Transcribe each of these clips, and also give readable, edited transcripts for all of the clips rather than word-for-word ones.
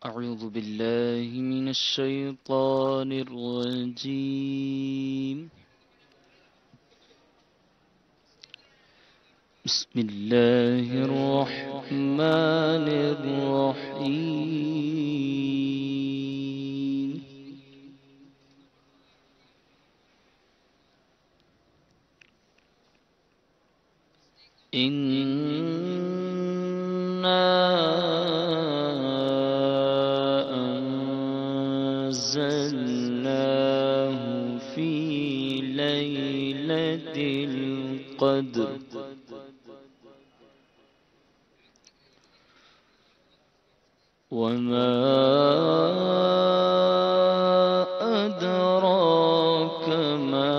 أعوذ بالله من الشيطان الرجيم. بسم الله الرحمن الرحيم. أنزلناه في ليلة القدر وما أدراك ما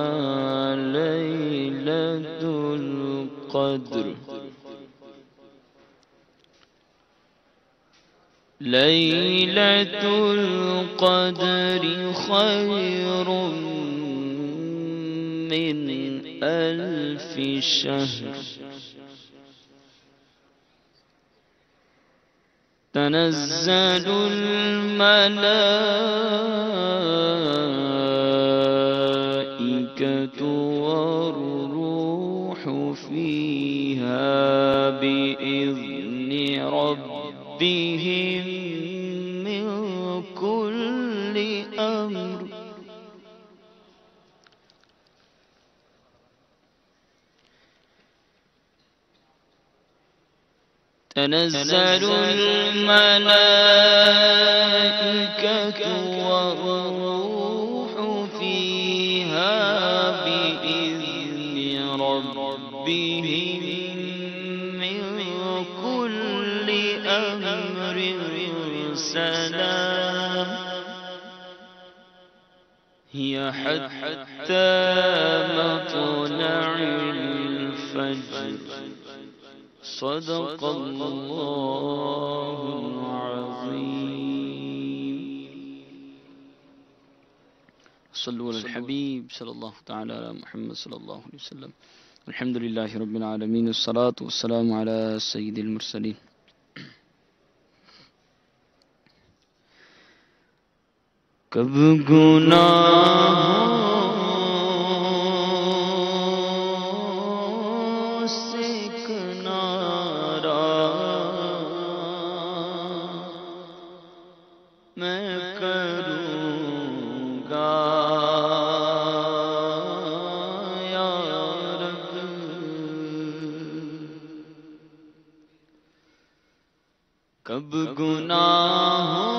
ليلة القدر. ليلة القدر خير من 1000 شهر. تنزل الملائكة والروح فيها بإذن ربهم من كل أمر. تنزل الملائكة والروح فيها بإذن ربهم من كل أمر سلام. هي حتى مطلع الفجر. صدق الله العظيم. صلوا على الحبيب صلى الله تعالى على محمد صلى الله عليه وسلم. الحمد لله رب العالمين، الصلاة والسلام على سيد المرسلين. کب گناہوں سے کنارہ میں کروں گا یا رب. کب گناہوں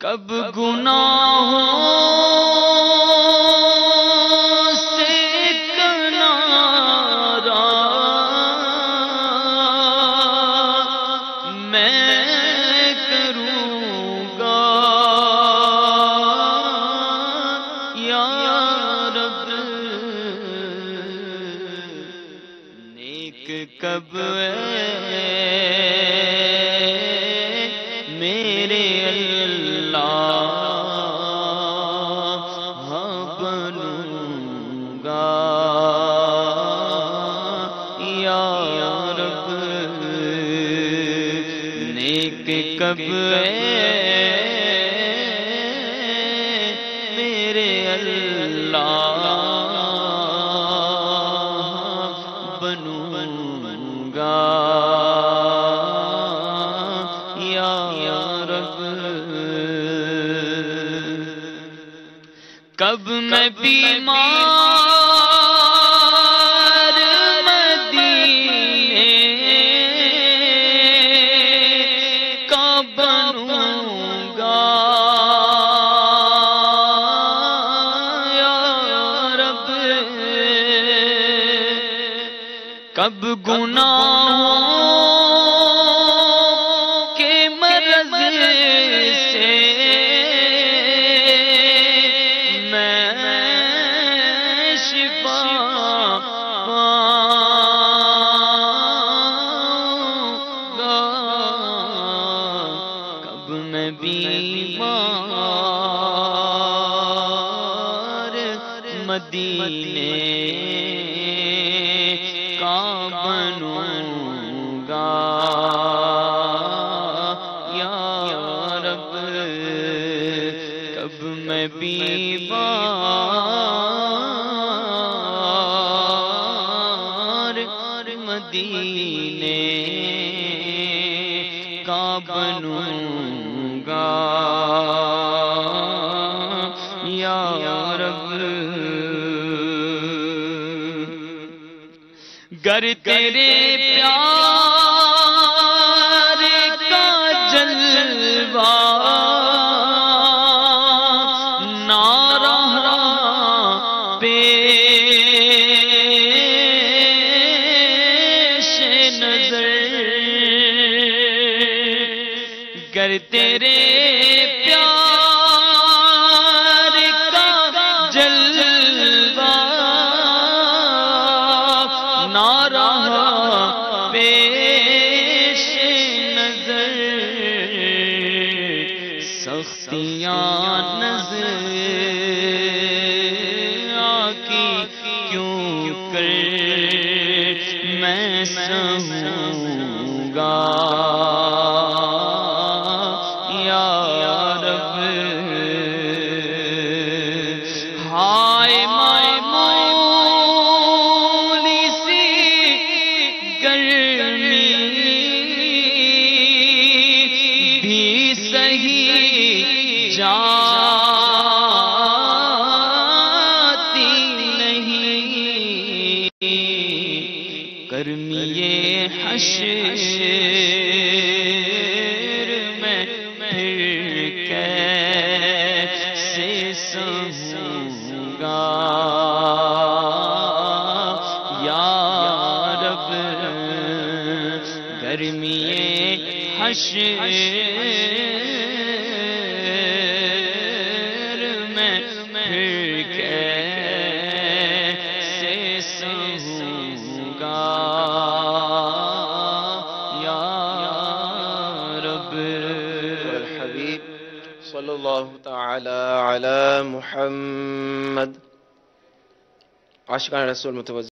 کب گناہوں سے کنارہ میں کروں گا یا رب. نیک کب میرے کب میرے اللہ بنوں گا یا رب. کب میں بیمار مدینے گناہوں کے مرض سے میں شفا پاؤں گا، کب میں بیمار مدینے کا بنوں گا یا رب، کب میں بیمار مدینے کا بنوں گا یا رب۔ گر تیرے پیار کا جلوہ نہ رہا پیش نظر، گر تیرے پیار کا جلوہ نہ رہا پیش نظر، سختیاں نظر آکی کیوں کر میں سہوں گا یا رب۔ ہائے معمولی سی گرمی بھی صحیح جاتی نہیں، گرمی حشر میں پھر کیسے سہوں گا یا رب، گرمی حشر میں پھر کیسے سہوں گا یا رب۔ الحبیب صلی اللہ تعالی علی محمد۔ عاشقان رسول متوجہ